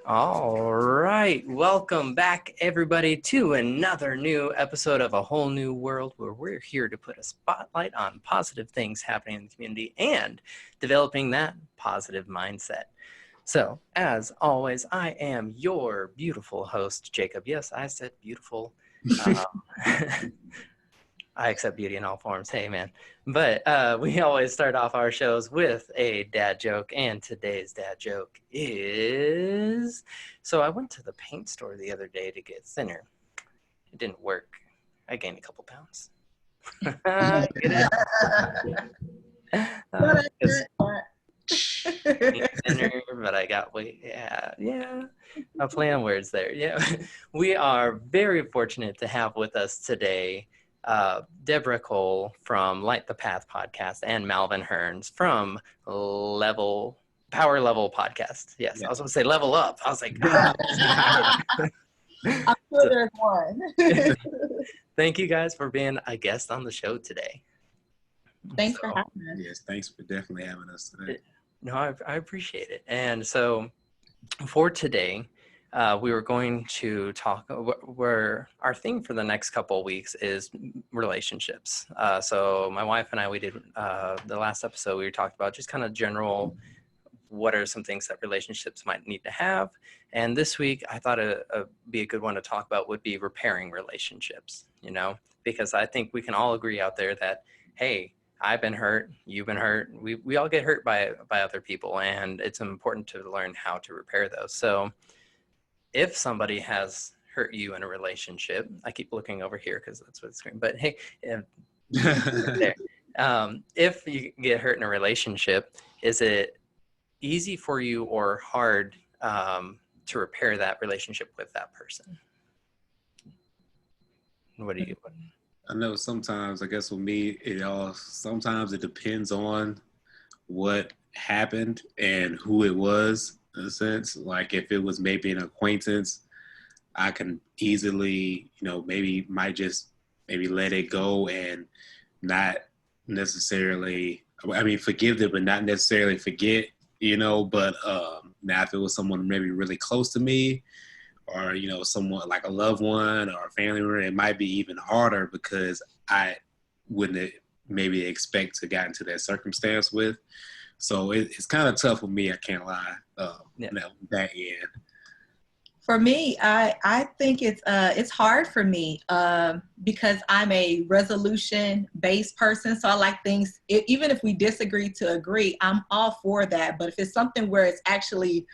All right. Welcome back, everybody, to another new episode of A Whole New World, where we're here to put a spotlight on positive things happening in the community and developing that positive mindset. So, as always, I am your beautiful host, Jacob. Yes, I said beautiful. I accept beauty in all forms. Hey, man. But we always start off our shows with a dad joke. And today's dad joke is... So I went to the paint store the other day to get thinner. It didn't work. I gained a couple pounds. Get it? Thinner, but I got weight. Yeah. I play on words there. Yeah. We are very fortunate to have with us today Debrah Cole from Light the Path podcast and Malvin Hearns from Power Level podcast. Yes, yeah. I was going to say Level Up. I was like, I'm sure there's one. Thank you guys for being a guest on the show today. Thanks for having us. Yes, thanks for definitely having us today. No, I appreciate it. And so for today, we were going to talk where our theme for the next couple of weeks is relationships. So my wife and I, we did the last episode, we talked about just kind of general, what are some things that relationships might need to have. And this week, I thought it'd be a good one to talk about would be repairing relationships, because I think we can all agree out there that, hey, I've been hurt, you've been hurt, we all get hurt by other people, and it's important to learn how to repair those. So if somebody has hurt you in a relationship, I keep looking over here because that's what it's screen, but hey, if you get hurt in a relationship, is it easy for you or hard to repair that relationship with that person? What do you... I know sometimes, I guess with me, sometimes it depends on what happened and who it was, in a sense. Like if it was maybe an acquaintance, I can easily, maybe let it go and not necessarily, forgive them, but not necessarily forget, but now if it was someone maybe really close to me, or, someone like a loved one or a family member, it might be even harder because I wouldn't maybe expect to get into that circumstance with. So it's kind of tough with me, I can't lie, that end. For me, I think it's hard for me because I'm a resolution-based person. So I like things, even if we disagree to agree, I'm all for that. But if it's something where it's actually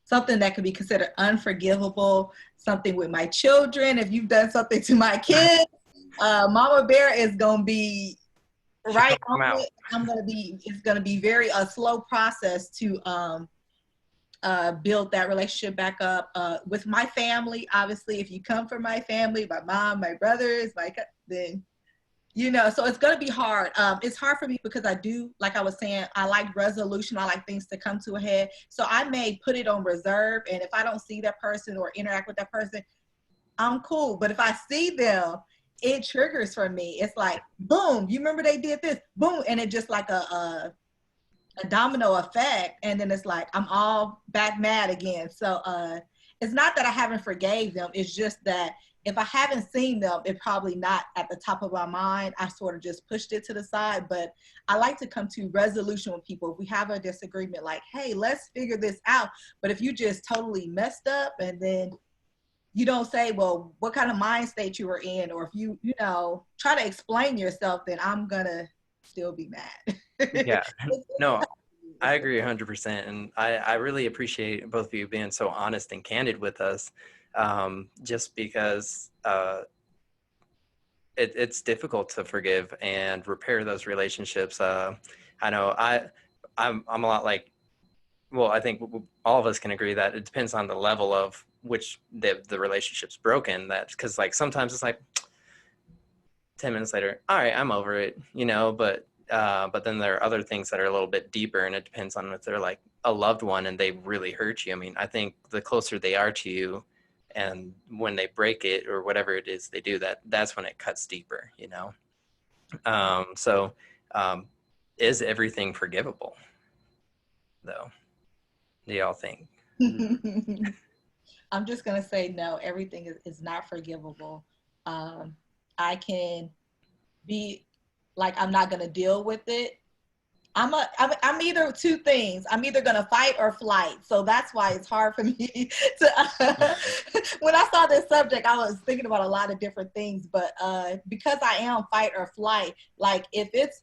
something that could be considered unforgivable, something with my children, if you've done something to my kids, Mama Bear is going to be right on it. It's going to be a slow process to build that relationship back up with my family. Obviously, if you come from my family, my mom, my brothers, then so it's going to be hard. It's hard for me because I do, like I was saying, I like resolution. I like things to come to a head. So I may put it on reserve. And if I don't see that person or interact with that person, I'm cool. But if I see them, it triggers for me. It's like, boom, you remember they did this? Boom. And it just like a domino effect. And then it's like, I'm all back mad again. So it's not that I haven't forgave them. It's just that if I haven't seen them, it's probably not at the top of my mind. I sort of just pushed it to the side, but I like to come to resolution with people. If we have a disagreement, like, hey, let's figure this out. But if you just totally messed up and then you don't say, well, what kind of mind state you were in, or if you try to explain yourself, then I'm gonna still be mad. Yeah, no, I agree 100%. And I really appreciate both of you being so honest and candid with us. Just because it's difficult to forgive and repair those relationships. I know I'm a lot like, well, I think all of us can agree that it depends on the level of which the relationship's broken. That because like sometimes it's like 10 minutes later, all right, I'm over it, but then there are other things that are a little bit deeper, and it depends on if they're like a loved one and they really hurt you. I mean, I think the closer they are to you, and when they break it or whatever it is they do, that's when it cuts deeper, So is everything forgivable, though? Do y'all think? I'm just gonna say no. Everything is not forgivable. I can be like, I'm not gonna deal with it. I'm either two things. I'm either gonna fight or flight. So that's why it's hard for me to. When I saw this subject, I was thinking about a lot of different things, but because I am fight or flight, like if it's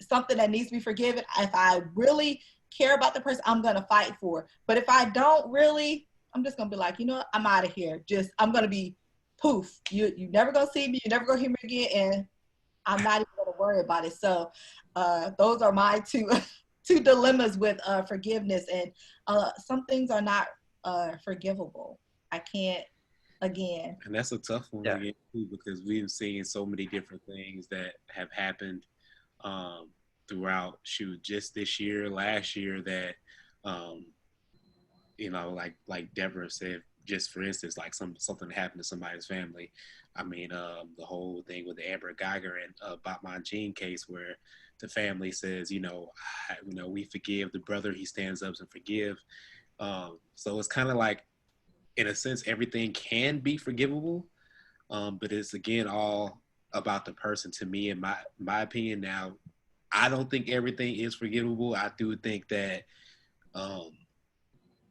something that needs to be forgiven, if I really care about the person, I'm gonna fight for it. But if I don't really, I'm just gonna be like, you know what, I'm out of here. Just I'm gonna be poof. You never gonna see me, you never gonna hear me again, and I'm not even gonna worry about it. So those are my two dilemmas with forgiveness, and some things are not forgivable. I can't, again. And that's a tough one Yeah. again too, because we've seen so many different things that have happened throughout just this year, last year, that um, like Deborah said, just for instance, like something happened to somebody's family. I mean, the whole thing with the Amber Geiger and Batman Jean case, where the family says, we forgive the brother, he stands up and forgive. So it's kind of like, in a sense, everything can be forgivable, but it's again all about the person. To me, in my opinion, now, I don't think everything is forgivable. I do think that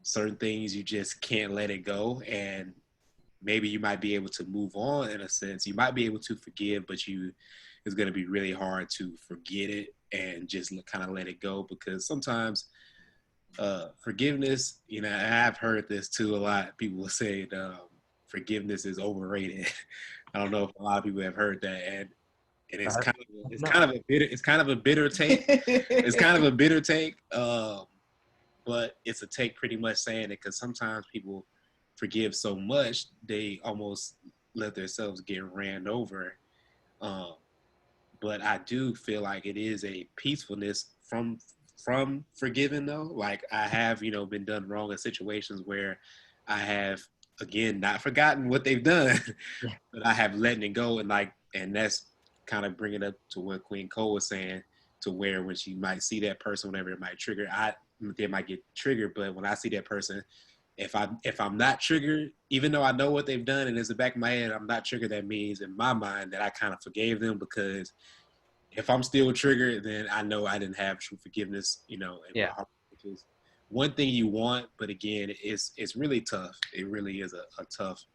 certain things you just can't let it go, and maybe you might be able to move on. In a sense, you might be able to forgive, but it's going to be really hard to forget it and just kind of let it go, because sometimes forgiveness, I've heard this too a lot. People will say forgiveness is overrated. I don't know if a lot of people have heard that, and it's kind of a bitter take. It's kind of a bitter take, but it's a take pretty much saying it, because sometimes people forgive so much they almost let themselves get ran over. But I do feel like it is a peacefulness from forgiving, though. Like, I have been done wrong in situations where I have, again, not forgotten what they've done, Yeah. but I have letting it go, and that's kind of bringing up to what Queen Cole was saying, to where when she might see that person, whenever it might trigger, they might get triggered. But when I see that person, if I'm not triggered, even though I know what they've done and it's the back of my head, I'm not triggered, that means in my mind that I kind of forgave them. Because if I'm still triggered, then I know I didn't have true forgiveness, in my heart, which is one thing you want. But again, it's really tough. It really is a tough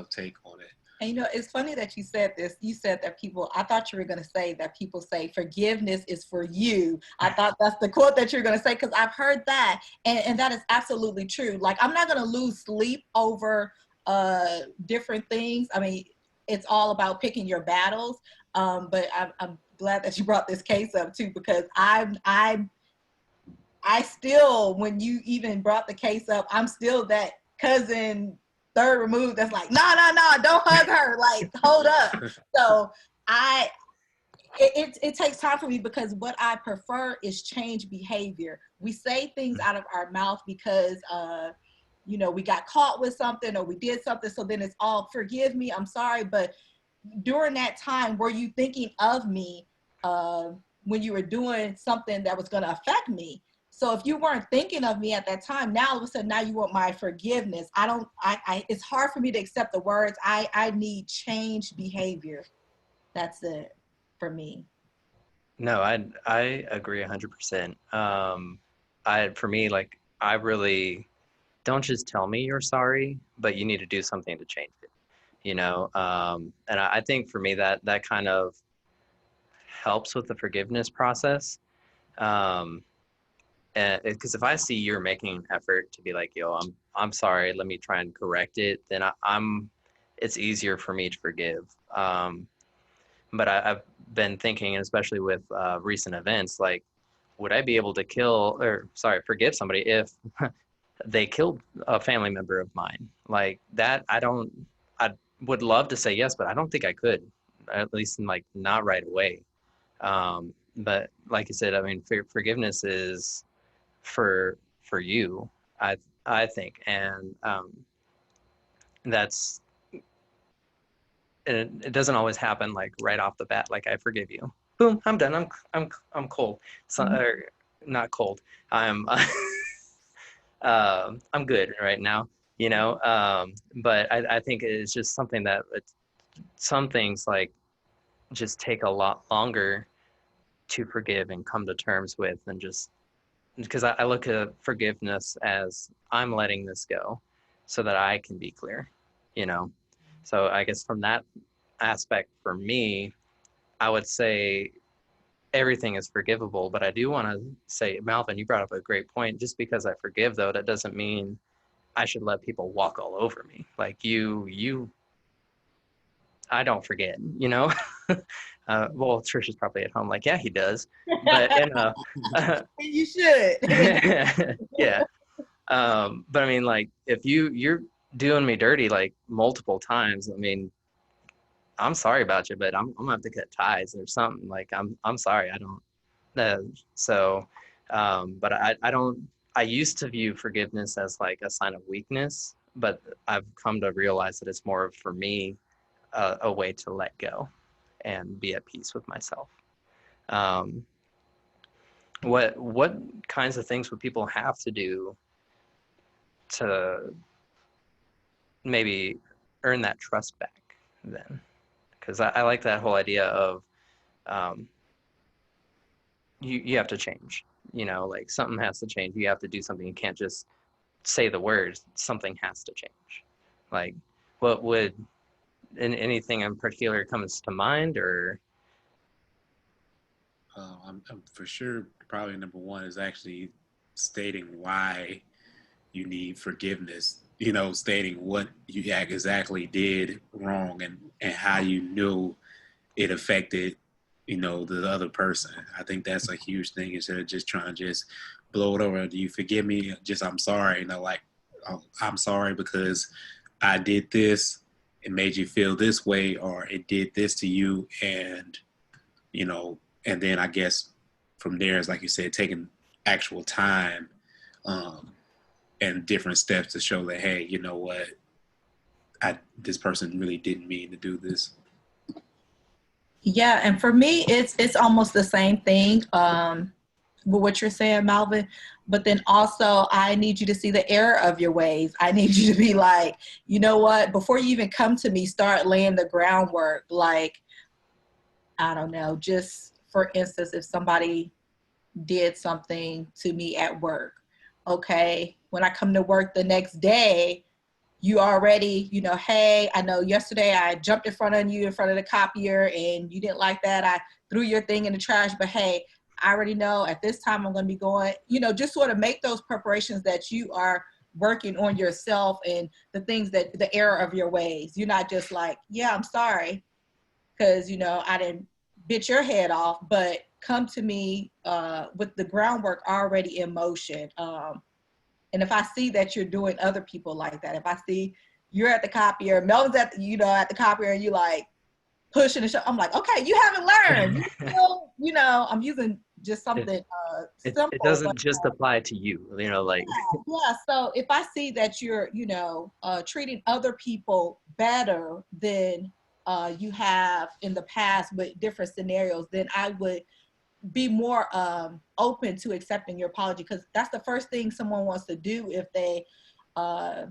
take on it. And it's funny that you said this. You said that I thought you were going to say that people say forgiveness is for you. I thought that's the quote that you're going to say, because I've heard that. And that is absolutely true. Like, I'm not going to lose sleep over different things. I mean, it's all about picking your battles. But I'm glad that you brought this case up too, because I still, when you even brought the case up, I'm still that cousin third removed that's like, no, don't hug her, like, hold up. So it takes time for me, because what I prefer is change behavior. We say things out of our mouth because we got caught with something or we did something, so then it's all forgive me, I'm sorry. But during that time, were you thinking of me when you were doing something that was going to affect me? So if you weren't thinking of me at that time, now all of a sudden, now you want my forgiveness. It's hard for me to accept the words. I need changed behavior. That's it for me. No, I agree 100%. For me, like, I really don't just tell me you're sorry, but you need to do something to change it. And I think for me that kind of helps with the forgiveness process. Um, and because if I see you're making an effort to be like, yo, I'm sorry, let me try and correct it, then it's easier for me to forgive. But I've been thinking, especially with recent events, like, would I be able to forgive somebody if they killed a family member of mine? Like that, I would love to say yes, but I don't think I could, at least like not right away. But like you said, I mean, forgiveness is for you, I think, and that's and it doesn't always happen like right off the bat. Like, I forgive you, boom, I'm done. I'm cold. So, or not cold. I'm I'm good right now, you know. But I think it's just something that some things like just take a lot longer to forgive and come to terms with, and just because I look at forgiveness as I'm letting this go so that I can be clear, you know. So I guess from that aspect for me, I would say everything is forgivable. But I do want to say, Malvin, you brought up a great point. Just because I forgive, though, that doesn't mean I should let people walk all over me. Like I don't forget, you know. Well, Trish is probably at home, like, yeah, he does, but You should. yeah. But I mean, like, if you're doing me dirty like multiple times, I mean, I'm sorry about you, but I'm gonna have to cut ties or something. Like, I'm sorry, I don't. So, but I don't. I used to view forgiveness as like a sign of weakness, but I've come to realize that it's more for me a way to let go and be at peace with myself. Um, what kinds of things would people have to do to maybe earn that trust back then? Because I like that whole idea of um, you have to change. You know, like something has to change. You have to do something. You can't just say the words. Something has to change. Like, what would anything in particular comes to mind, or I'm for sure probably number one is actually stating why you need forgiveness. You know, stating what you exactly did wrong and how you knew it affected, you know, the other person. I think that's a huge thing instead of just trying to just blow it over. Do you forgive me? Just I'm sorry. You know, like I'm sorry because I did this. It made you feel this way, or it did this to you, and you know, and then I guess from there is like you said, taking actual time um, and different steps to show that hey, you know what, this person really didn't mean to do this. Yeah, and for me, it's almost the same thing with what you're saying, Malvin. But then also, I need you to see the error of your ways. I need you to be like, you know what? Before you even come to me, start laying the groundwork. Like, I don't know, just for instance, if somebody did something to me at work, okay, when I come to work the next day, you already, you know, hey, I know yesterday I jumped in front of you in front of the copier and you didn't like that. I threw your thing in the trash, but hey, I already know at this time I'm going to be going, you know, just sort of make those preparations that you are working on yourself and the things that the error of your ways. You're not just like, yeah, I'm sorry because, you know, I didn't bit your head off, but come to me with the groundwork already in motion. And if I see that you're doing other people like that, if I see you're at the copier, Melvin's at the, you know, at the copier and you like pushing and show, I'm like, okay, you haven't learned. You still, you know, I'm using just something it simple, but doesn't just apply to you, you know, like yeah. So if I see that you're, you know, treating other people better than you have in the past with different scenarios, then I would be more open to accepting your apology, because that's the first thing someone wants to do if they uh,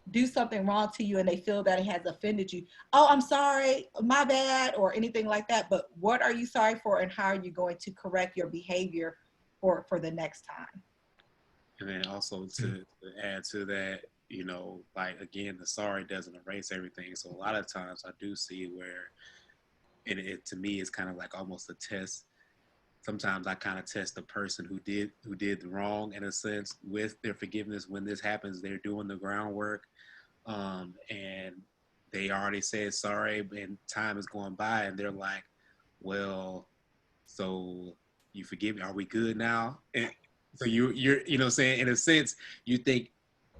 do something wrong to you and they feel that it has offended you. Oh, I'm sorry, my bad, or anything like that. But what are you sorry for, and how are you going to correct your behavior for the next time? And then also to add to that, you know, like again, the sorry doesn't erase everything. So a lot of times I do see where it to me is kind of like almost a test. Sometimes I kind of test the person who did the wrong in a sense with their forgiveness. When this happens, they're doing the groundwork, and they already said sorry, and time is going by, and they're like, "Well, so you forgive me? Are we good now?" And so you're you know what I'm saying, in a sense you think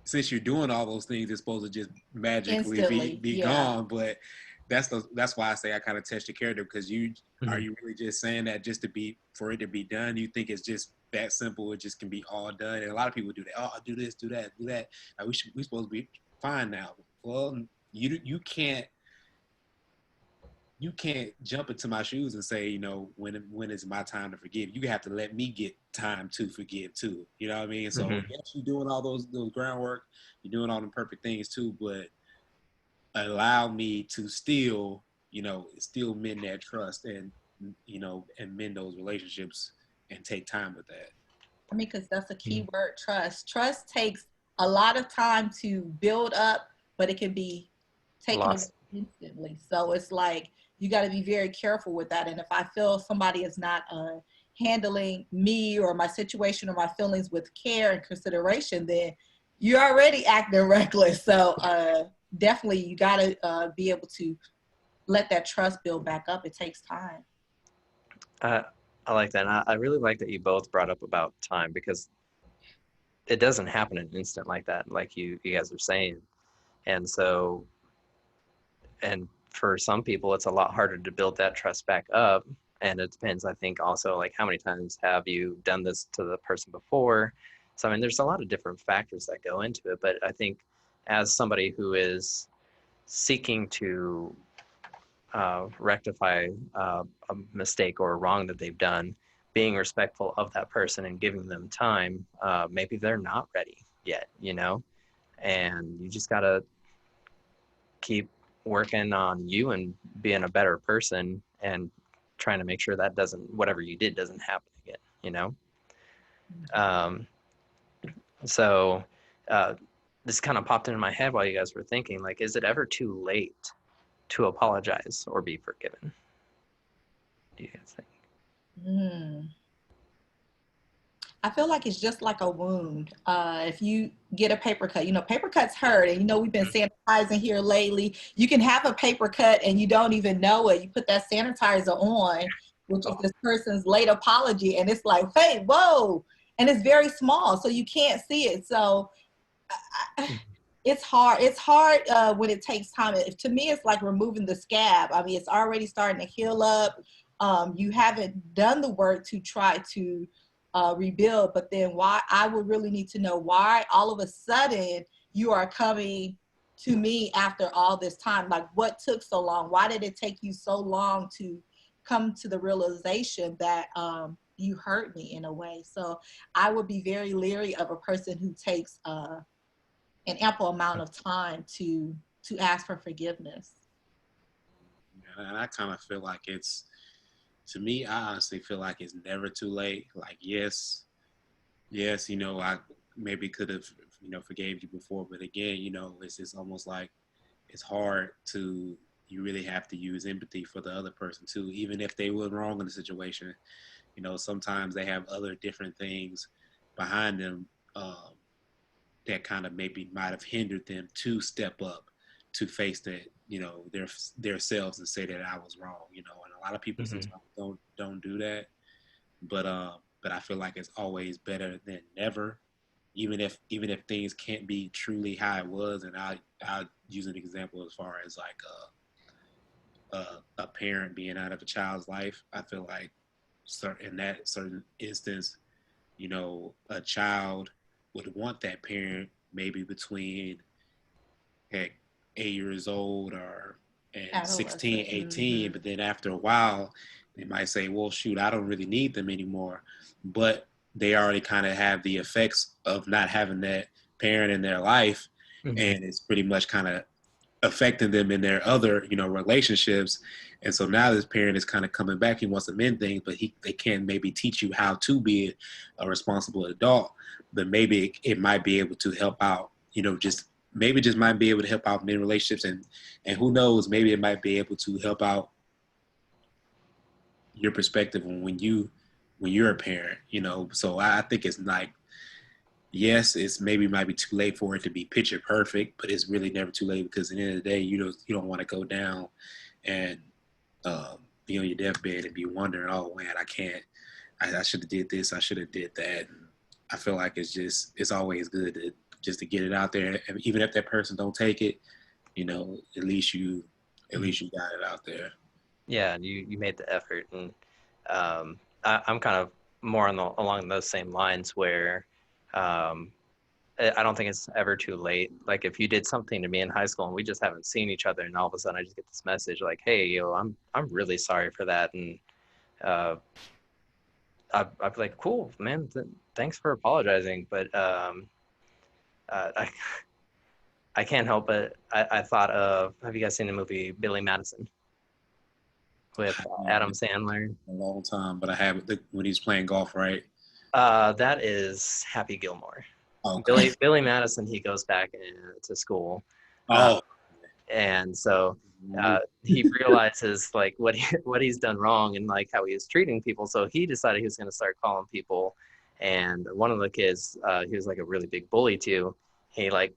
since you're doing all those things, it's supposed to just magically Instantly, be yeah. gone, but that's why I say I kind of test your character, because you are you really just saying that just to be for it to be done? You think it's just that simple? It just can be all done? And a lot of people do that. Oh, I'll do this, do that, do that. We supposed to be fine now. Well, you can't you can't jump into my shoes and say, when is my time to forgive? You have to let me get time to forgive too. You know what I mean? So Mm-hmm. yes, you're doing all those groundwork, you're doing all the perfect things too, but allow me to still mend that trust and mend those relationships and take time with that. I mean, because that's a key word, trust. Trust takes a lot of time to build up, but it can be taken away Lost. instantly. So it's like you got to be very careful with that. And if I feel somebody is not handling me or my situation or my feelings with care and consideration, then you're already acting reckless. So definitely you got to be able to let that trust build back up. It takes time. Uh, I like that. And I really like that you both brought up about time because it doesn't happen in an instant like that, like you guys are saying. And so, and for some people, it's a lot harder to build that trust back up. And it depends, I think, also like how many times have you done this to the person before? So, I mean, there's a lot of different factors that go into it. But I think as somebody who is seeking to rectify a mistake or a wrong that they've done, being respectful of that person and giving them time, maybe they're not ready yet, and you just got to keep working on you and being a better person and trying to make sure that whatever you did doesn't happen again. Um, so this kind of popped into my head while you guys were thinking, like, is it ever too late to apologize or be forgiven? Do you guys think? Mm. I feel like it's just like a wound. If you get a paper cut, paper cuts hurt. And, we've been sanitizing here lately. You can have a paper cut and you don't even know it. You put that sanitizer on, which is this person's late apology. And it's like, hey, whoa. And it's very small, so you can't see it. So it's hard. It's hard when it takes time. To me, it's like removing the scab. I mean, it's already starting to heal up. You haven't done the work to try to rebuild, but then why? I would really need to know why all of a sudden you are coming to me after all this time. Like, what took so long? Why did it take you so long to come to the realization that you hurt me in a way? So I would be very leery of a person who takes an ample amount of time to ask for forgiveness. And I kind of feel like to me, I honestly feel like it's never too late. Like, yes, I maybe could have, forgave you before, but again, it's just almost like it's hard you really have to use empathy for the other person too, even if they were wrong in the situation. Sometimes they have other different things behind them that kind of maybe might have hindered them to step up to face that, their selves and say that I was wrong, and a lot of people Mm-hmm. sometimes don't do that. But I feel like it's always better than never, even if things can't be truly how it was. And I'll use an example as far as like a parent being out of a child's life. I feel like in that certain instance, a child would want that parent maybe between heck 8 years old and 16, 18, Mm-hmm. but then after a while they might say, well, shoot, I don't really need them anymore. But they already kind of have the effects of not having that parent in their life, Mm-hmm. and it's pretty much kind of affecting them in their other, relationships. And so now this parent is kind of coming back. He wants to mend things, but they can maybe teach you how to be a responsible adult. But maybe it might be able to help out, just might be able to help out in relationships, and who knows, maybe it might be able to help out your perspective when you're a parent. So I think it's like, yes, it's maybe might be too late for it to be picture perfect, but it's really never too late, because at the end of the day, you don't want to go down and be on your deathbed and be wondering, oh man, I should have did this, I should have did that. And I feel like it's always good to get it out there, and even if that person don't take it, at least you got it out there. Yeah, and you made the effort, and I'm kind of more along those same lines where, um, I don't think it's ever too late. Like if you did something to me in high school and we just haven't seen each other, and all of a sudden I just get this message like, "Hey, I'm really sorry for that," and uh, I'd be like, "Cool, man. Thanks for apologizing," but uh, I I can't help but I thought of. Have you guys seen the movie Billy Madison with Adam Sandler? A long time, but I have it when he's playing golf, right? That is Happy Gilmore. Okay. Billy Madison, he goes back to school, uh, Oh, and so he realizes like what he's done wrong and like how he was treating people. So he decided he was going to start calling people. And one of the kids, he was like a really big bully too. He like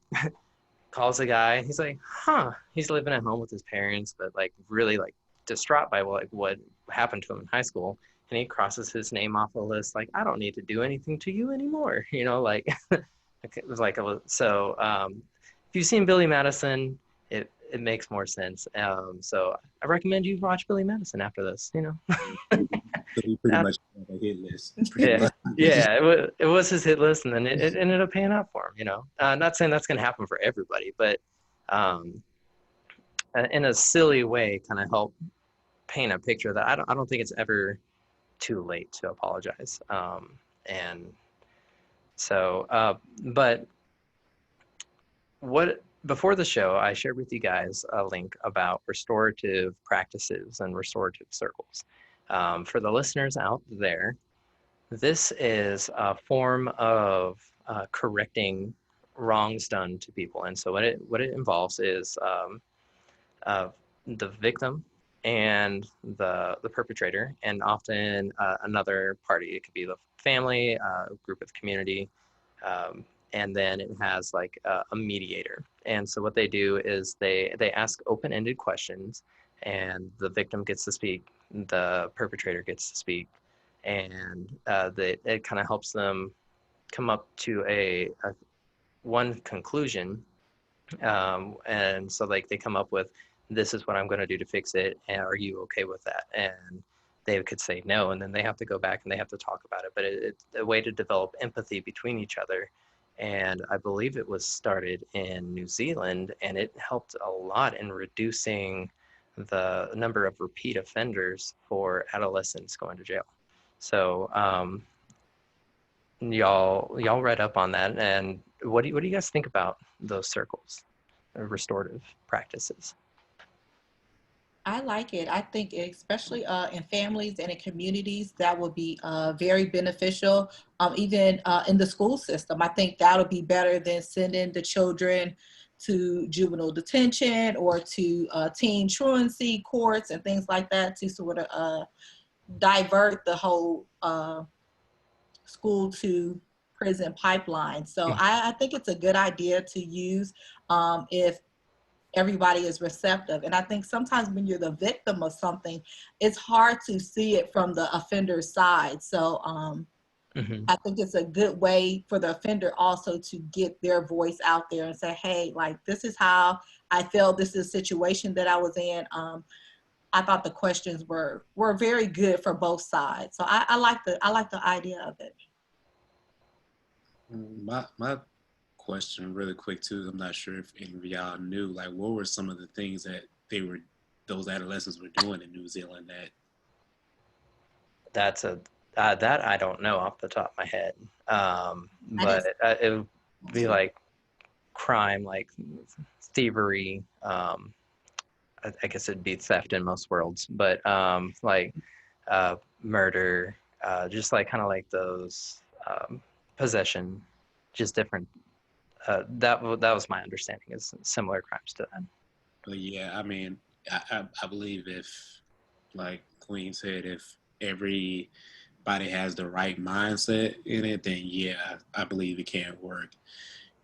calls a guy. He's like, huh? He's living at home with his parents, but like really like distraught by what happened to him in high school. And he crosses his name off the list. Like, I don't need to do anything to you anymore. You know, like it was like so. If you've seen Billy Madison, it makes more sense. So I recommend you watch Billy Madison after this. You know, so he pretty much had a hit list. yeah, yeah, it was his hit list, and then it ended up paying out for him. You know, not saying that's going to happen for everybody, but um, in a silly way, kind of help paint a picture that I don't think it's ever too late to apologize. And so, but what before the show, I shared with you guys a link about restorative practices and restorative circles. For the listeners out there, this is a form of correcting wrongs done to people, and so what it involves is uh, the victim and the perpetrator, and often another party. It could be the family, group of community, and then it has like a mediator. And so what they do is they ask open-ended questions, and the victim gets to speak, the perpetrator gets to speak, and it kind of helps them come up to a one conclusion. And so like they come up with, this is what I'm going to do to fix it, and are you okay with that? And they could say no, and then they have to go back and they have to talk about it. But it's a way to develop empathy between each other. And I believe it was started in New Zealand, and it helped a lot in reducing the number of repeat offenders for adolescents going to jail. So y'all read up on that, and what do you guys think about those circles, restorative practices? I like it. I think especially in families and in communities, that would be very beneficial. Even in the school system, I think that'll be better than sending the children to juvenile detention or to teen truancy courts and things like that to sort of divert the whole school to prison pipeline. So I think it's a good idea to use if everybody is receptive. And I think sometimes when you're the victim of something, it's hard to see it from the offender's side. So I think it's a good way for the offender also to get their voice out there and say, hey, like, this is how I felt. This is a situation that I was in. I thought the questions were very good for both sides. So I like the idea of it. My question really quick too, I'm not sure if any of y'all knew, like, what were some of the things that those adolescents were doing in New Zealand That's a that I don't know off the top of my head, but it would be like crime, like thievery. I guess it'd be theft in most worlds, but like murder, just like kind of like those possession, just different. That was my understanding, is similar crimes to that. But yeah, I mean, I believe if, like Queen said, if everybody has the right mindset in it, then yeah, I believe it can work.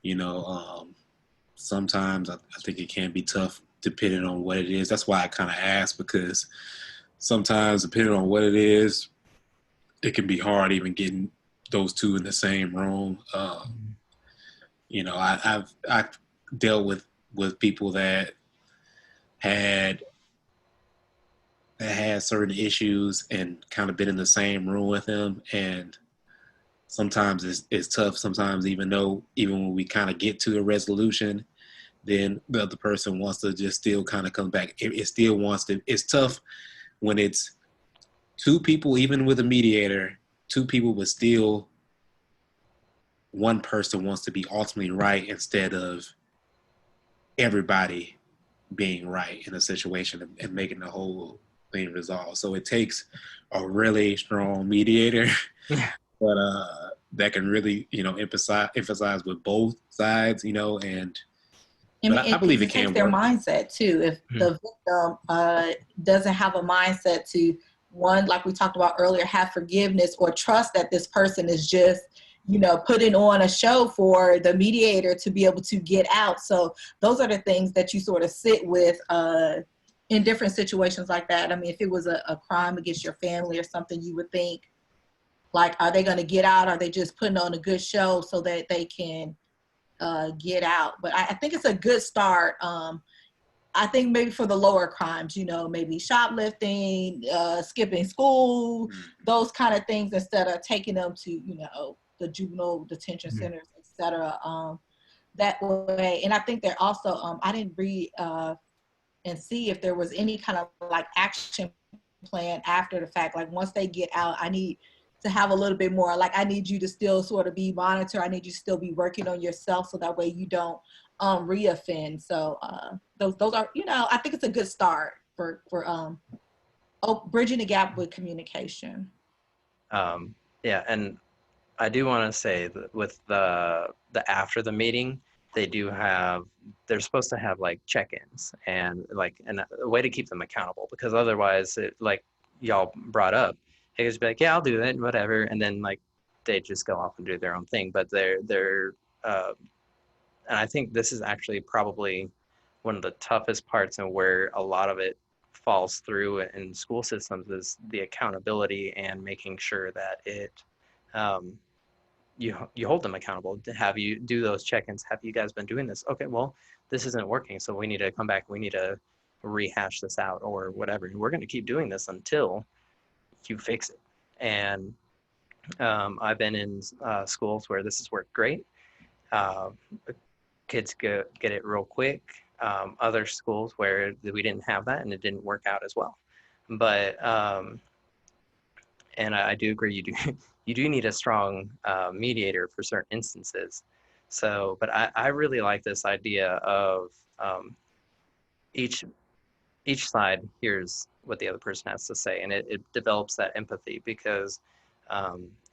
You know, sometimes I think it can be tough depending on what it is. That's why I kind of asked, because sometimes depending on what it is, it can be hard even getting those two in the same room. You know, I've dealt with people that had certain issues and kind of been in the same room with them, and sometimes it's tough. Sometimes even when we kind of get to a resolution, then the other person wants to just still kind of come back. It still wants to. It's tough when it's two people, even with a mediator, two people, but still one person wants to be ultimately right instead of everybody being right in a situation and making the whole thing resolve. So it takes a really strong mediator, but that can really, emphasize with both sides, and but I believe it takes can their work. mindset too. If the victim doesn't have a mindset to, one, like we talked about earlier, have forgiveness or trust that this person is just, putting on a show for the mediator to be able to get out. So those are the things that you sort of sit with in different situations like that. I mean, if it was a crime against your family or something, you would think, like, are they going to get out? Are they just putting on a good show so that they can get out? But I think it's a good start. I think maybe for the lower crimes, maybe shoplifting, skipping school, those kind of things, instead of taking them to, the juvenile detention centers, et cetera, that way. And I think they're also, I didn't read and see if there was any kind of like action plan after the fact. Like once they get out, I need to have a little bit more, like I need you to still sort of be monitored. I need you to still be working on yourself so that way you don't reoffend. So those are, I think it's a good start for bridging the gap with communication. Yeah, and I do want to say that with the after the meeting, they're supposed to have like check-ins and like a way to keep them accountable, because otherwise, like y'all brought up, they just be like, yeah, I'll do it, whatever, and then like they just go off and do their own thing. But they're and I think this is actually probably one of the toughest parts, and where a lot of it falls through in school systems, is the accountability and making sure that um, you hold them accountable. To have you do those check-ins. Have you guys been doing this? Okay, well, this isn't working, so we need to come back. We need to rehash this out or whatever. We're going to keep doing this until you fix it. And I've been in schools where this has worked great. Uh, Kids get it real quick. Other schools where we didn't have that and it didn't work out as well. But and I do agree, you do need a strong mediator for certain instances. So, but I really like this idea of each side hears what the other person has to say, and it develops that empathy, because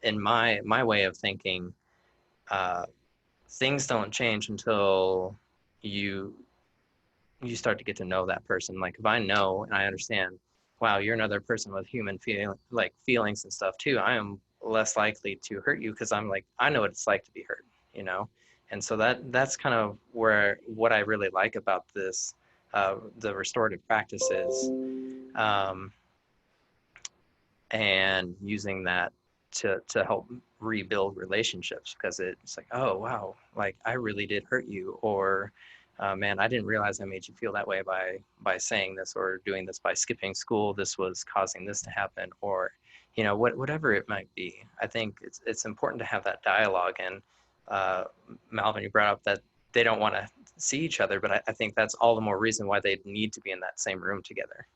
in my way of thinking, things don't change until you start to get to know that person. Like if I know and I understand, wow, you're another person with human feelings and stuff too, I am less likely to hurt you, because I'm like, I know what it's like to be hurt, and so that's kind of what I really like about this, the restorative practices, and using that to help rebuild relationships, because it's like, oh wow, like I really did hurt you, or man, I didn't realize I made you feel that way by saying this or doing this, by skipping school. This was causing this to happen, or whatever it might be. I think it's important to have that dialogue. And Malvin, you brought up that they don't want to see each other, but I think that's all the more reason why they need to be in that same room together.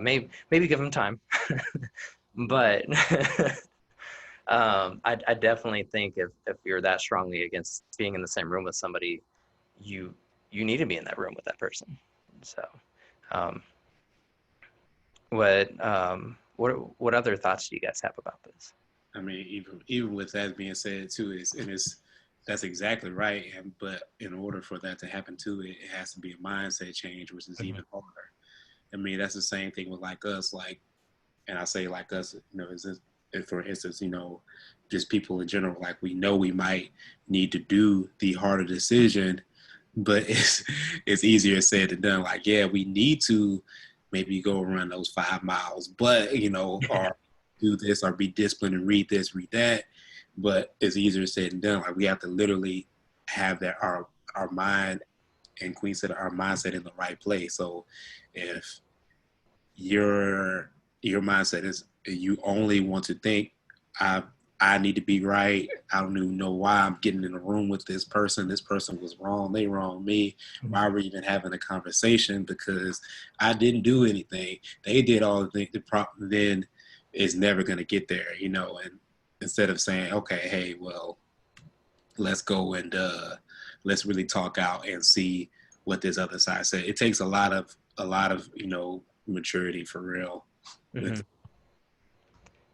Maybe give them time, but I definitely think if you're that strongly against being in the same room with somebody, you need to be in that room with that person. So, what other thoughts do you guys have about this? I mean, even with that being said too, that's exactly right. But in order for that to happen too, it has to be a mindset change, which is even harder. I mean, that's the same thing with like us, and I say like us, for instance, just people in general, like we know we might need to do the harder decision, but it's easier said than done. Like, yeah, we need to maybe go run those 5 miles, but or do this or be disciplined and read this, read that. But it's easier said than done. Like we have to literally have that our mind, and Queen said, our mindset in the right place. So if your mindset is you only want to think I need to be right. I don't even know why I'm getting in a room with this person. This person was wrong. They wronged me. Why we're even having a conversation? Because I didn't do anything. They did all the things. The problem then is never going to get there, you know. And instead of saying, okay, hey, well, let's go and let's really talk out and see what this other side said. It takes a lot of you know, maturity for real. Mm-hmm.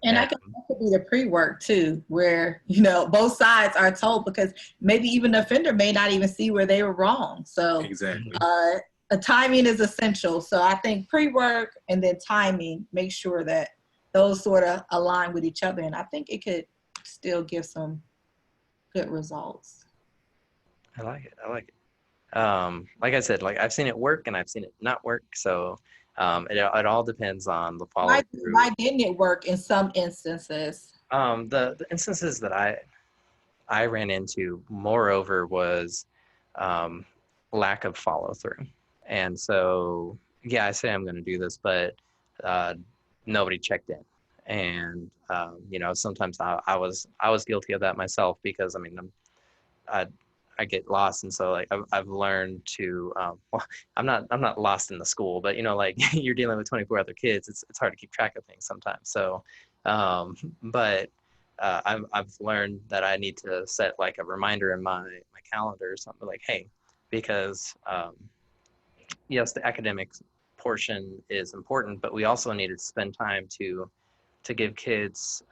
And I think that could be the pre-work too, where, you know, both sides are told, because maybe even the offender may not even see where they were wrong. So exactly. Timing is essential. So I think pre-work and then timing, make sure that those sort of align with each other. And I think it could still give some good results. I like it. I like it. Like I said, like I've seen it work and I've seen it not work. So it all depends on the follow through. Why didn't it work in some instances? The instances that I ran into, moreover, was lack of follow through. And so, yeah, I say I'm going to do this, but nobody checked in. And you know, sometimes I was guilty of that myself, because I mean, I get lost, and so like I've learned to well, I'm not lost in the school, but you know, like you're dealing with 24 other kids, it's hard to keep track of things sometimes. So but I've learned that I need to set like a reminder in my calendar or something, like, hey, because yes, the academic portion is important, but we also need to spend time to give kids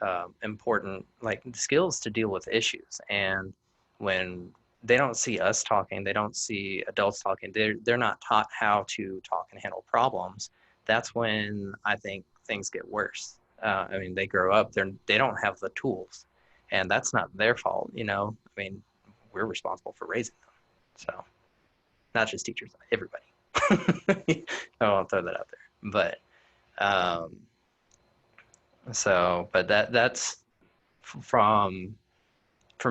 important like skills to deal with issues. And when they don't see us talking, they don't see adults talking, they're not taught how to talk and handle problems. That's when I think things get worse. I mean, they grow up, they don't have the tools, and that's not their fault, you know. I mean, we're responsible for raising them, so not just teachers, everybody. I won't throw that out there, but so, but that's from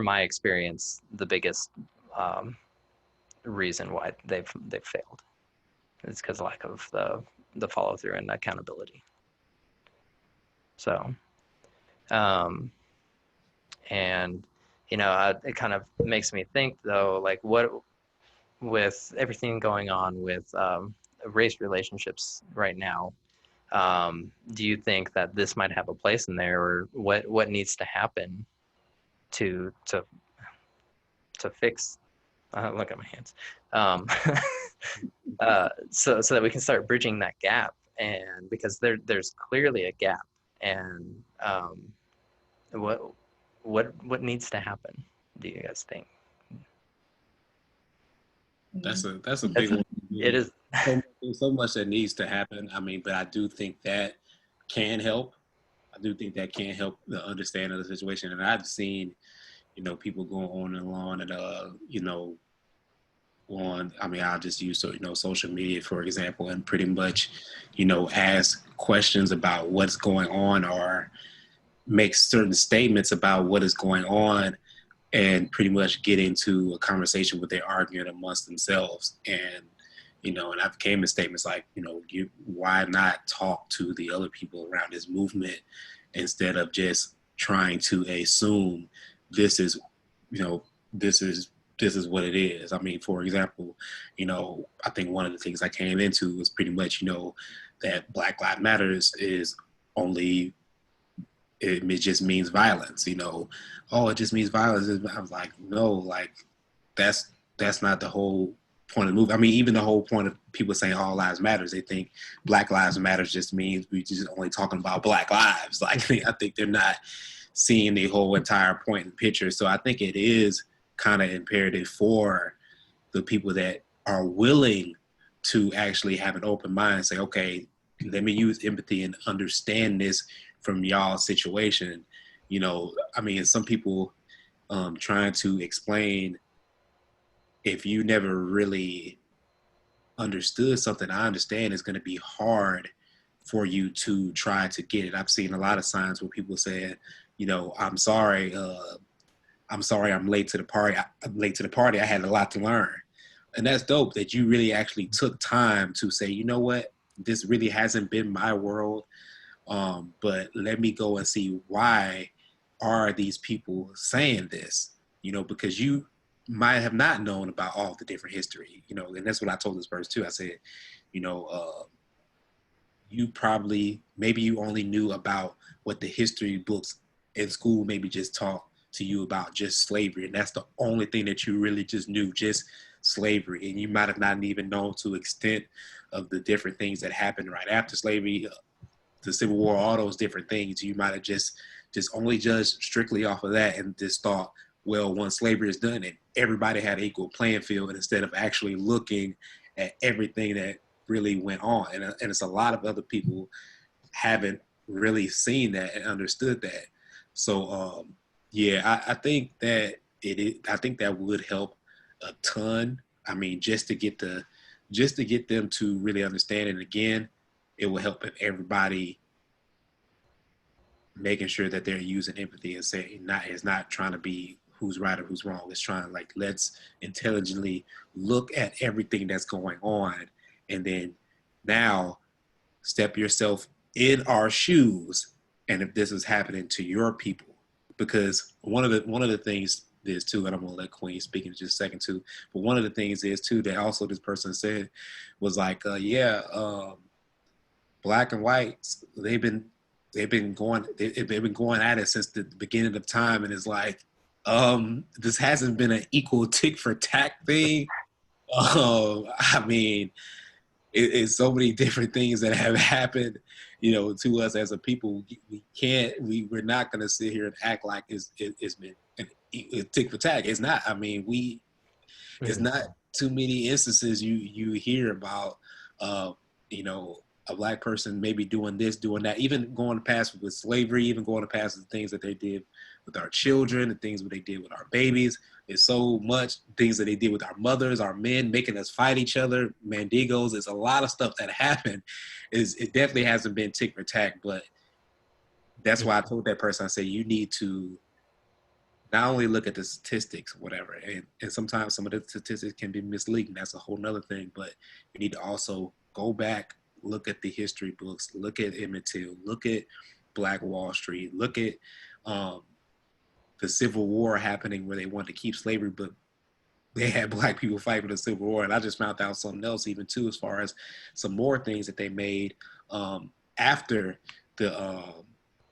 my experience, the biggest reason why they've failed. It's because of lack of the follow through and accountability. So, and you know, it kind of makes me think though, like what with everything going on with race relationships right now. Do you think that this might have a place in there, or what needs to happen to fix? Look at my hands. So that we can start bridging that gap, and because there's clearly a gap, and what needs to happen? Do you guys think? That's a big one. It is. So much that needs to happen. I mean, but I do think that can help. I do think that can help the understanding of the situation. And I've seen, you know, people going on and on and you know, I mean, I'll just use, you know, social media, for example, and pretty much, you know, ask questions about what's going on or make certain statements about what is going on, and pretty much get into a conversation where they're arguing amongst themselves. And, you know, and I've came to statements like, you know, why not talk to the other people around this movement instead of just trying to assume this is, you know, this is what it is. I mean, for example, you know, I think one of the things I came into was pretty much, you know, that Black Lives Matters is only, it just means violence, you know. Oh, it just means violence. I was like, no, like that's not the whole point of the movie. I mean, even the whole point of people saying all lives matters, they think Black Lives Matters just means we just only talking about Black lives. Like, I think they're not seeing the whole entire point and picture. So I think it is kind of imperative for the people that are willing to actually have an open mind and say, okay, let me use empathy and understand this from y'all's situation. You know, I mean, some people trying to explain, if you never really understood something, I understand it's going to be hard for you to try to get it. I've seen a lot of signs where people say, you know, I'm sorry, I'm late to the party. I had a lot to learn. And that's dope that you really actually took time to say, you know what, this really hasn't been my world. But let me go and see why are these people saying this? You know, because you might have not known about all the different history, you know, and that's what I told this person too. I said, you know, you probably, maybe you only knew about what the history books in school maybe just taught to you about just slavery. And that's the only thing that you really just knew, just slavery. And you might have not even known to extent of the different things that happened right after slavery, the Civil War, all those different things. You might have just only judged strictly off of that and just thought, well, once slavery is done and everybody had an equal playing field, and instead of actually looking at everything that really went on. And it's a lot of other people haven't really seen that and understood that. So, yeah, I think that I think that would help a ton. I mean, just to get them to really understand it. Again, it will help if everybody making sure that they're using empathy and saying it's not trying to be who's right or who's wrong. It's trying to, like, let's intelligently look at everything that's going on, and then now step yourself in our shoes. And if this is happening to your people, because one of the things is too, and I'm gonna let Queen speak in just a second too, but one of the things is too that also this person said was like, black and whites, they've been going at it since the beginning of time, and it's like, this hasn't been an equal tick for tack thing. I mean, it's so many different things that have happened, you know, to us as a people. We're not going to sit here and act like it's been a tick for tack. It's not. I mean, it's not too many instances you hear about, you know, a black person maybe doing this, doing that, even going past with slavery, even going past the things that they did with our children, the things that they did with our babies. There's so much things that they did with our mothers, our men, making us fight each other, mandigos. There's a lot of stuff that happened. It definitely hasn't been tick for tack, but that's why I told that person, I said, you need to not only look at the statistics, whatever, and sometimes some of the statistics can be misleading. That's a whole nother thing, but you need to also go back, look at the history books, look at Emmett Till, look at Black Wall Street, look at the Civil War happening where they wanted to keep slavery, but they had black people fight for the Civil War. And I just found out something else even too, as far as some more things that they made after the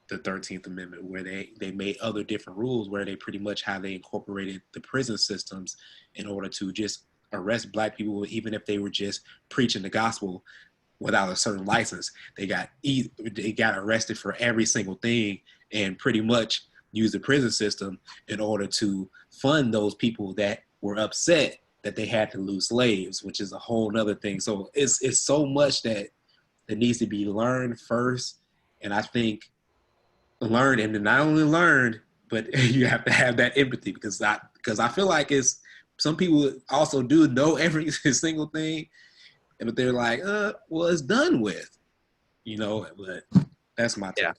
13th Amendment, where they made other different rules where they pretty much how they incorporated the prison systems in order to just arrest black people, even if they were just preaching the gospel without a certain license. They got arrested for every single thing, and pretty much use the prison system in order to fund those people that were upset that they had to lose slaves, which is a whole nother thing. So it's so much that needs to be learned first. And I think learned, and not only learned, but you have to have that empathy, because I feel like some people also do know every single thing, but they're like, well, it's done with, you know, but that's my take. Yeah.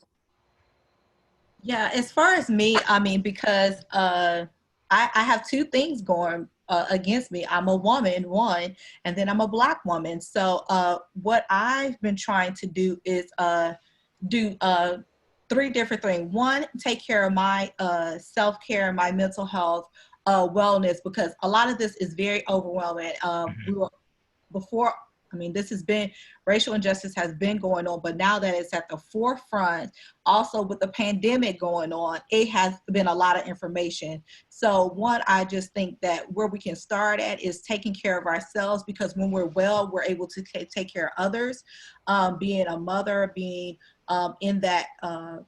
Yeah, as far as me, I mean, because I have two things going against me. I'm a woman, one, and then I'm a Black woman. So what I've been trying to do is do three different things. One, take care of my self-care, my mental health, wellness, because a lot of this is very overwhelming. This has been, racial injustice has been going on, but now that it's at the forefront, also with the pandemic going on, it has been a lot of information. So one, I just think that where we can start at is taking care of ourselves, because when we're well, we're able to take care of others, being a mother, being in that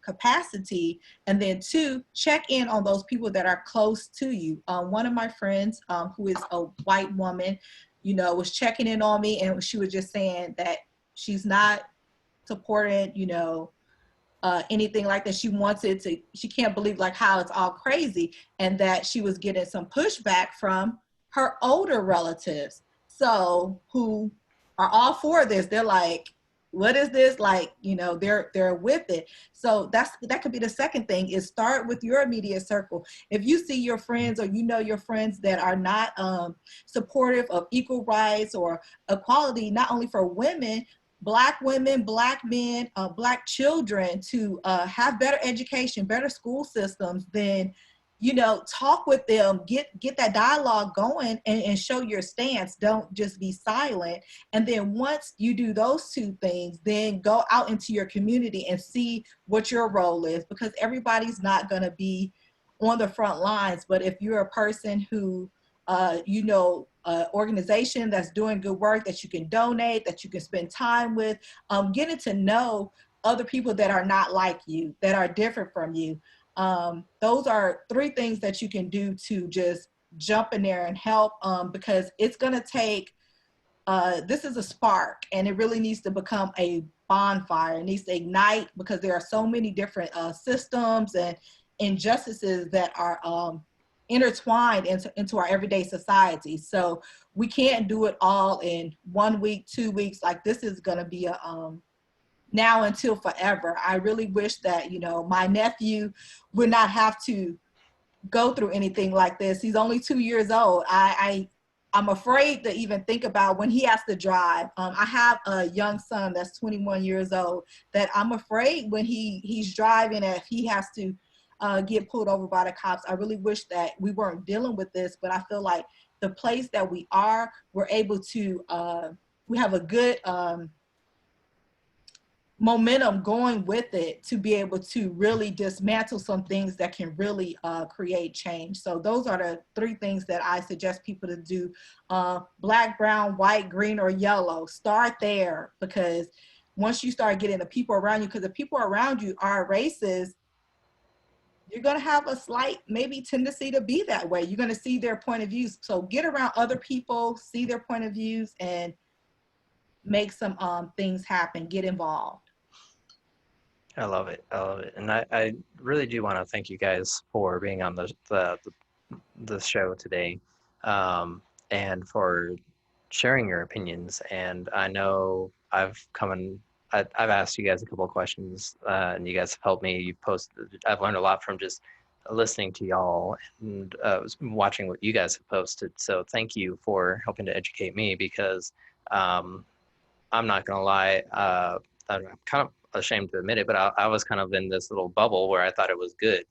capacity. And then two, check in on those people that are close to you. One of my friends who is a white woman, you know, was checking in on me, and she was just saying that she's not supporting, you know, anything like that. She can't believe like how it's all crazy, and that she was getting some pushback from her older relatives. So who are all for this. They're like, what is this? Like, you know, they're with it. So that could be the second thing, is start with your immediate circle. If you see your friends, or you know your friends that are not supportive of equal rights or equality, not only for women, Black women, Black men, Black children to have better education, better school systems, then, you know, talk with them, get that dialogue going, and show your stance. Don't just be silent. And then once you do those two things, then go out into your community and see what your role is, because everybody's not going to be on the front lines. But if you're a person who, you know, organization that's doing good work that you can donate, that you can spend time with, getting to know other people that are not like you, that are different from you. Those are three things that you can do to just jump in there and help, because it's going to take, this is a spark, and it really needs to become a bonfire. It needs to ignite, because there are so many different systems and injustices that are intertwined into our everyday society. So we can't do it all in 1 week, 2 weeks. Like, this is going to be a now until forever. I really wish that, you know, my nephew would not have to go through anything like this. He's only 2 years old. I'm afraid to even think about when he has to drive. I have a young son that's 21 years old, that I'm afraid when he's driving, if he has to get pulled over by the cops. I really wish that we weren't dealing with this, but I feel like the place that we are, we're able to, we have a good momentum going with it to be able to really dismantle some things that can really create change. So those are the three things that I suggest people to do. Black, brown, white, green, or yellow. Start there, because once you start getting the people around you, because the people around you are racist, you're going to have a slight maybe tendency to be that way. You're going to see their point of views. So get around other people, see their point of views, and make some things happen. Get involved. I love it. I love it. And I really do want to thank you guys for being on the show today, and for sharing your opinions. And I know I've asked you guys a couple of questions, and you guys have helped me. You posted. I've learned a lot from just listening to y'all and watching what you guys have posted. So thank you for helping to educate me, because I'm not gonna lie, I'm kind of ashamed to admit it, but I was kind of in this little bubble where I thought it was good,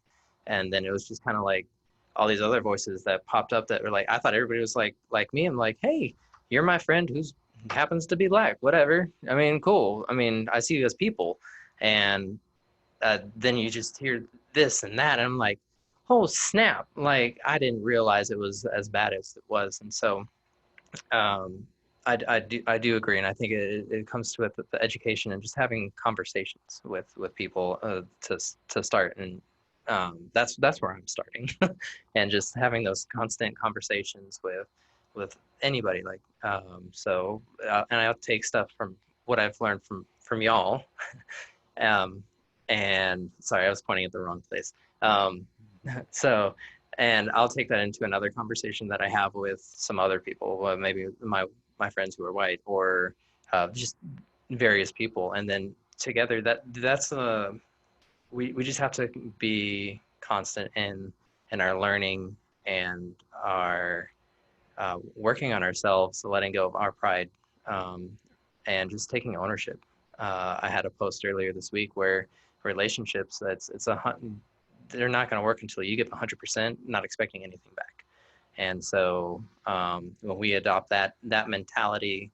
and then it was just kind of like all these other voices that popped up that were like, I thought everybody was like me. I'm like, hey, you're my friend who's happens to be Black, whatever. I mean, cool. I mean, I see you as people, and then you just hear this and that, and I'm like, oh snap! Like, I didn't realize it was as bad as it was. And so I do agree, and I think it comes to it with the education and just having conversations with people to start, and that's where I'm starting, and just having those constant conversations with anybody, like and I'll take stuff from what I've learned from y'all, and sorry, I was pointing at the wrong place, so. And I'll take that into another conversation that I have with some other people, maybe my friends who are white, or just various people. And then together, that's we just have to be constant in our learning and our working on ourselves, letting go of our pride, and just taking ownership. I had a post earlier this week where relationships, they're not going to work until you give 100%, not expecting anything back. And so when we adopt that mentality,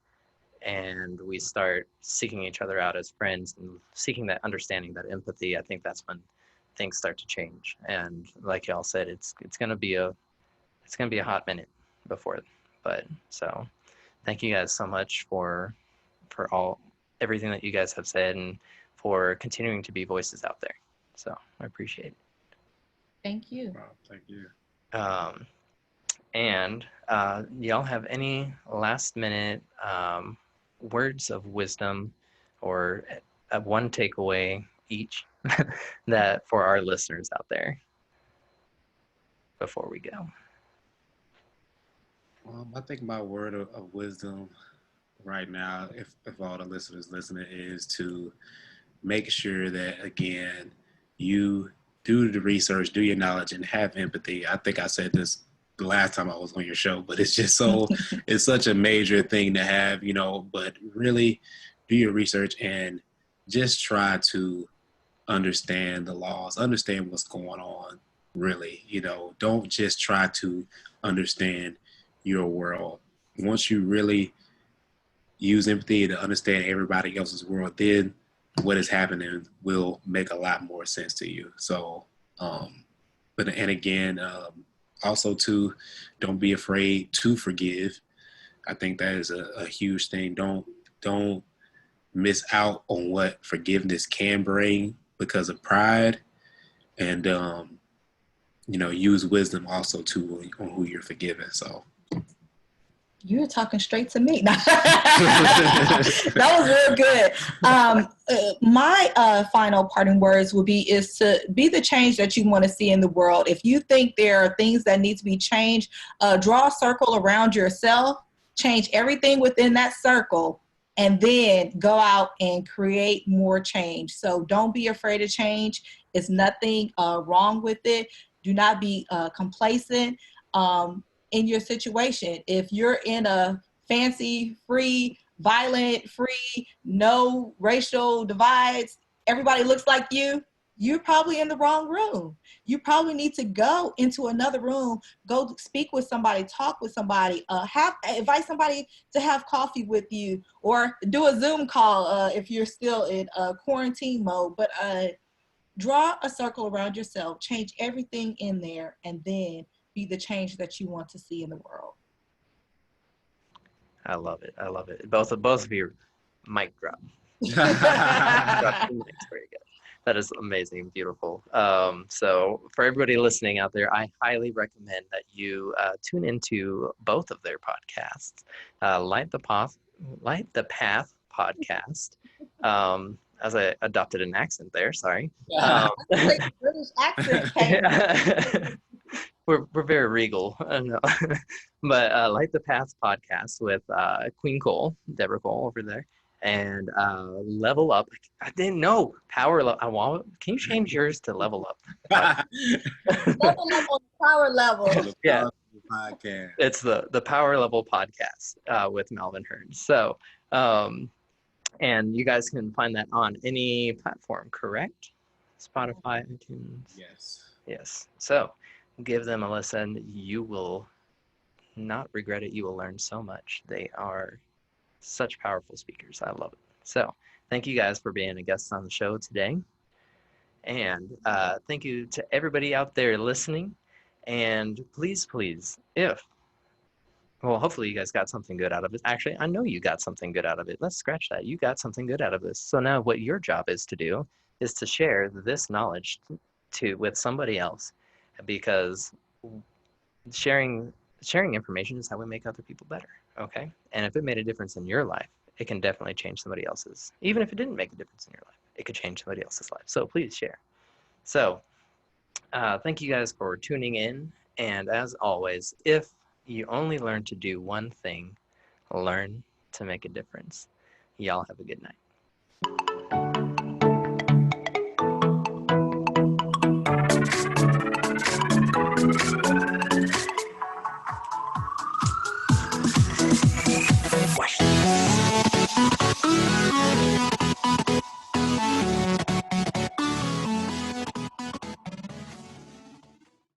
and we start seeking each other out as friends and seeking that understanding, that empathy, I think that's when things start to change. And like y'all said, it's going to be a hot minute before, but so thank you guys so much for everything that you guys have said, and for continuing to be voices out there. So I appreciate it. Thank you. Wow, thank you. And y'all have any last minute words of wisdom, or one takeaway each that for our listeners out there before we go? I think my word of wisdom right now, if all the listeners listening, is to make sure that, again, you do the research, do your knowledge, and have empathy. I think I said this the last time I was on your show, but it's just it's such a major thing to have, but really do your research and just try to understand the laws, understand what's going on, really. Don't just try to understand your world. Once you really use empathy to understand everybody else's world, then what is happening will make a lot more sense to you. So, also too, don't be afraid to forgive. I think that is a huge thing. Don't miss out on what forgiveness can bring because of pride, and use wisdom also too on who you're forgiving. So you're talking straight to me. That was real good. My final parting words will be is to be the change that you want to see in the world. If you think there are things that need to be changed, draw a circle around yourself, change everything within that circle, and then go out and create more change. So don't be afraid of change. It's nothing wrong with it. Do not be complacent in your situation. If you're in a fancy, free, violent, free, no racial divides, everybody looks like you're probably in the wrong room. You probably need to go into another room, go speak with somebody, talk with somebody, invite somebody to have coffee with you, or do a Zoom call if you're still in quarantine mode. But draw a circle around yourself, change everything in there, and then be the change that you want to see in the world. I love it. I love it. Both of you, mic drop. Very good. That is amazing, beautiful. So for everybody listening out there, I highly recommend that you tune into both of their podcasts. Light the Path podcast. As I adopted an accent there, sorry. British accent. We're very regal, but Light the Path podcast with Queen Cole, Debrah Cole over there, and Level Up. I didn't know Power Level. Can you change yours to Level Up? Level Up on the power level. Yeah, podcast. It's the Power Level podcast with Malvin Hearns. So, and you guys can find that on any platform, correct? Spotify, iTunes. Yes. So give them a listen. You will not regret it. You will learn so much. They are such powerful speakers. I love it. So thank you guys for being a guest on the show today. And thank you to everybody out there listening. And please, hopefully you guys got something good out of it. Actually, I know you got something good out of it. Let's scratch that. You got something good out of this. So now what your job is to do is to share this knowledge with somebody else, because sharing information is how we make other people better. Okay. And if it made a difference in your life, it can definitely change somebody else's. Even if it didn't make a difference in your life, it could change somebody else's life. So please share. So thank you guys for tuning in. And as always, if you only learn to do one thing, learn to make a difference. Y'all have a good night.